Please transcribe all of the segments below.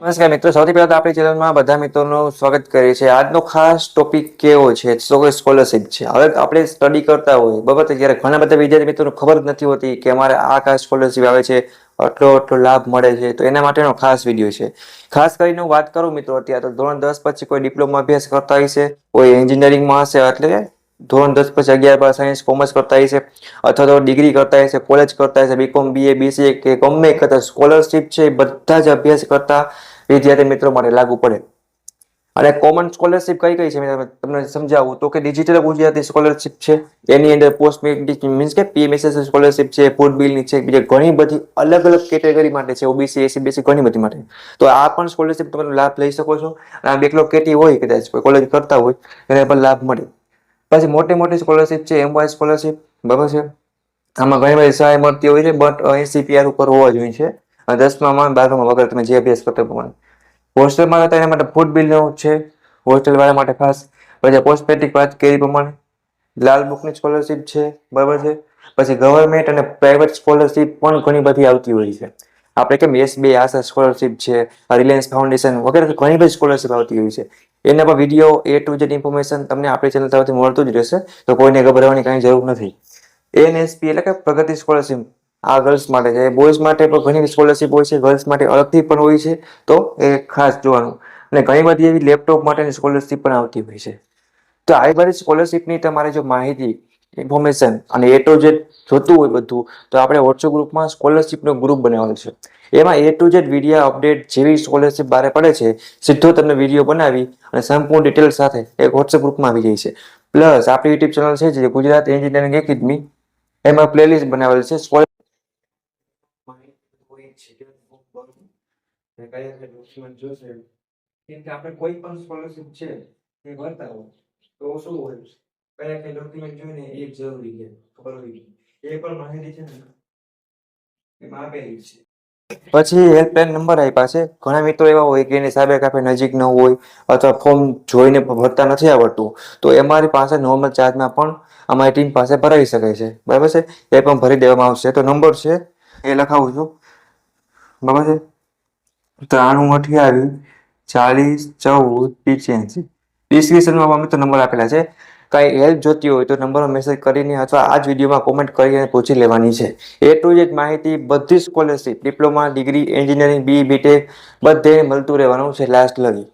નમસ્કાર મિત્રો, સૌથી પહેલા તો આપણી ચેનલમાં બધા મિત્રોનું સ્વાગત કરીએ છીએ। આજનો ખાસ ટોપિક કેવો છે તો કે સ્કોલરશિપ છે। હવે આપણે સ્ટડી કરતા હોય બરાબર, ત્યારે ઘણા બધા વિદ્યાર્થી મિત્રોને ખબર જ નથી હોતી કે અમારે આ ખાસ સ્કોલરશિપ આવે છે, આટલો લાભ મળે છે, તો એના માટેનો ખાસ વિડીયો છે। ખાસ કરીને હું વાત કરું મિત્રો, અત્યારે તો ધોરણ 10 પછી કોઈ ડિપ્લોમા અભ્યાસ કરતા હશે, કોઈ એન્જિનિયરિંગમાં હશે, એટલે ધોરણ 10 પછી 11 સાયન્સ કોમર્સ કરતા હશે, અથવા તો ડિગ્રી કરતા હશે, કોલેજ કરતા હશે, બીકોમ બીએ બીસીએ કે ગમે કરતા સ્કોલરશિપ છે બધા જ અભ્યાસ કરતા વિદ્યાર્થી મિત્રો માટે લાગુ પડે। અને કોમન સ્કોલરશિપ કઈ કઈ છે તમને સમજાવું તો કે ડિજિટલ ગુજરાતી સ્કોલરશિપ છે, એની અંદર પોસ્ટ મેટ્રિક મીન્સ કે પીએમએસએસ સ્કોલરશિપ છે, ફૂડ બિલની છે, બીજી ઘણી બધી અલગ અલગ કેટેગરી માટે છે, ઓબીસી એસસી બીસી ઘણી બધી માટે। તો આ પણ સ્કોલરશિપ તમે લાભ લઈ શકો છો। આ બેકલોગ કેટી હોય, કદાચ કોઈ કોલેજ કરતા હોય એને પણ લાભ મળે। પછી મોટી મોટી સ્કોલરશિપ છે, એમવાય સ્કોલરશિપ બરાબર છે, આમાં ઘણી બધી સહાય મળતી હોય છે, બટ 80 પીઆર ઉપર હોવા જોઈએ છે। 10માં 12માં વગર તમે જે અભ્યાસ કરતા પ્રમાણે હોસ્ટેલમાં રહેતા એના માટે ફૂડ બિલ છે, હોસ્ટેલ વાળા માટે ખાસ। પછી પોસ્ટ મેટ્રિક વાત કરી પ્રમાણે લાલ બુકની સ્કોલરશિપ છે બરાબર છે। પછી ગવર્મેન્ટ અને પ્રાઇવેટ સ્કોલરશિપ પણ ઘણી બધી આવતી હોય છે। આપણે કેમ SBI આશા સ્કોલરશિપ છે, રિલાયન્સ ફાઉન્ડેશન વગેરે ઘણી બધી સ્કોલરશિપ આવતી હોય છે। એના પર video A to Z information તમને આપણી ચેનલ તરફથી મળતું જ રહેશે, તો કોઈને ગભરાવાની કાંઈ જરૂર નથી। એનએસપી એટલે કે પ્રગતિ સ્કોલરશિપ આ ગર્લ્સ માટે છે, બોયઝ માટે પણ ઘણી સ્કોલરશિપ હોય છે, ગર્લ્સ માટે અલગથી પણ હોય છે, તો એ ખાસ જોવાનું। અને ઘણી બધી એવી લેપટોપ માટેની સ્કોલરશિપ પણ આવતી હોય છે। તો આવી બધી સ્કોલરશિપની તમારે જો માહિતી ઇન્ફોર્મેશન અને A to Z જોતું હોય બધું, તો આપણે વોટ્સએપ ગ્રુપમાં સ્કોલરશિપનો ગ્રુપ બનાવેલો છે। એમાં A to Z video update જેવી સ્કોલરશિપ બહાર પડે છે, સીધો તમને વિડીયો બનાવી અને સંપૂર્ણ ડિટેલ સાથે એક વોટ્સએપ ગ્રુપમાં આવી જાય છે। પ્લસ આપણી યુટ્યુબ ચેનલ છે જે ગુજરાત એન્જિનિયરિંગ એકેડમી, એમાં પ્લેલિસ્ટ બનાવેલ છે ડોક્યુમેન્ટ જોશે, કેમ કે આપણે કોઈ પણ સ્કોલરશિપ છે એ ભરતા હોય તો શું હોય, કયા કયા ડોક્યુમેન્ટ જોઈને એ જરૂરી છે ખબર હોવી, એ પણ માહિતી છે ને એમાં આપેલી છે। પછી હેલ્પલાઇન નંબર આપ્યા છે। ઘણા મિત્રો એવા હોય કે એની સાહેબ કાફે નજીક ન હોય અથવા ફોર્મ જોઈને ભરતા નથી આવડતું, તો અમારી પાસે નોર્મલ ચાર્જમાં પણ અમારી ટીમ પાસે ભરાઈ શકે છે બરાબર છે, એ પણ ભરી દેવામાં આવશે। તો નંબર છે એ લખાવું છું બરાબર છે, 9328 40 14 85। ડિસ્ક્રિપ્શનમાં અમે તો નંબર આપેલા છે। કાંઈ હેલ્પ જોતી હોય તો નંબરમાં મેસેજ કરીને અથવા આ જ વિડીયોમાં કોમેન્ટ કરીને પૂછી લેવાની છે। A to Z માહિતી બધી સ્કોલરશિપ ડિપ્લોમા ડિગ્રી એન્જિનિયરિંગ બી બીટેક બધે મળતું રહેવાનું છે લાસ્ટ લગી।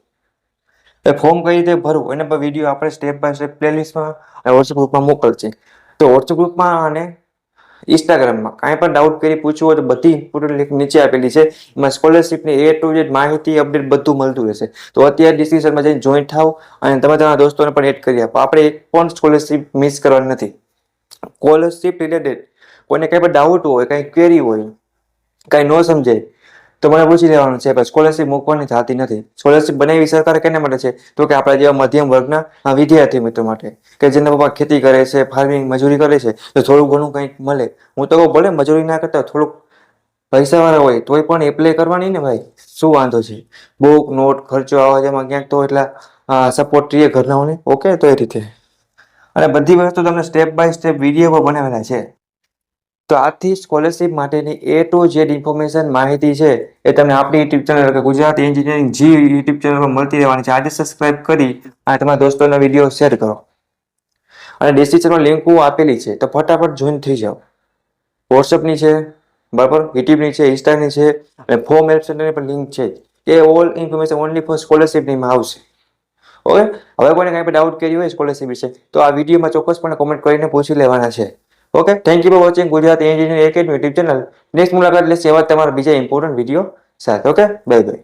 એ ફોર્મ કઈ રીતે ભરવું એના પર વિડીયો આપણે સ્ટેપ બાય સ્ટેપ પ્લેલિસ્ટમાં અને વોટ્સએપ ગ્રુપમાં મોકલશે। તો વોટ્સએપ ગ્રુપમાં અને ઇન્સ્ટાગ્રામમાં કાંઈ પણ ડાઉટ કરી પૂછવું હોય તો બધી ઇમ્પોર્ટન્ટ લિંક નીચે આપેલી છે, એમાં સ્કોલરશિપની A to Z માહિતી અપડેટ બધું મળતું રહેશે। તો અત્યારે ડિસ્ક્રિપ્શનમાં જઈને જોઈન્ટ થાવ અને તમે તમારા દોસ્તોને પણ એડ કરી આપો। આપણે એક પણ સ્કોલરશિપ મિસ કરવાની નથી। સ્કોલરશિપ રિલેટેડ કોઈને કંઈ પણ ડાઉટ હોય, કંઈ ક્વેરી હોય, કાંઈ ન સમજાય તો મને પૂછી લેવાનું છે। ભાઈ સ્કોલરશિપ મૂકવાની થતી નથી। સ્કોલરશિપ બનાવી સરકારે કેના માટે છે, તો કે આપણા જેવા મધ્યમ વર્ગના વિદ્યાર્થી મિત્રો માટે, કે જેના પપ્પા ખેતી કરે છે, ફાર્મિંગ મજૂરી કરે છે, તો થોડું ઘણું કંઈક મળે। હું તો કહું ભલે મજૂરી ના કરતા થોડુંક પૈસા વાળા હોય તોય પણ એપ્લાય કરવાની ને ભાઈ, શું વાંધો છે? બુક નોટ ખર્ચો આવવા જવામાં ક્યાંક તો એટલા સપોર્ટ રહીએ ઘરનાઓને, ઓકે? તો એ રીતે અને બધી વસ્તુ તમને સ્ટેપ બાય સ્ટેપ વિડીયો પર બનાવેલા છે। તો આથી સ્કોલરશિપ માટેની A to Z ઇન્ફોર્મેશન માહિતી છે એ તમને આપણી યુટ્યુબ ચેનલ કે ગુજરાત એન્જિનિયરિંગ જી યુટ્યુબ ચેનલ પર મળતી રહેવાની છે। આજે સબસ્ક્રાઇબ કરી અને તમારા દોસ્તોના વિડીયો શેર કરો અને ડિસ્ક્રિપ્શનમાં લિંકો આપેલી છે, તો ફટાફટ જોઈન થઈ જાઓ। વોટ્સએપની છે બરાબર, યુટ્યુબની છે, ઇન્સ્ટાની છે અને ફોર્મ હેલ્પ સેન્ટરની પણ લિંક છે। એ ઓલ ઇન્ફોર્મેશન ઓનલી ફોર સ્કોલરશિપનીમાં આવશે, ઓકે? હવે કોઈને કાંઈ પણ ડાઉટ કર્યો હોય સ્કોલરશિપ વિશે તો આ વિડીયોમાં ચોક્કસપણે કોમેન્ટ કરીને પૂછી લેવાના છે, okay? Thank you for watching Gujarat engineering academy YouTube channel. Next મુલાકાત લેશે એવા તમારા બીજા ઇમ્પોર્ટન્ટ વિડીયો સાથે, ઓકે? Bye bye.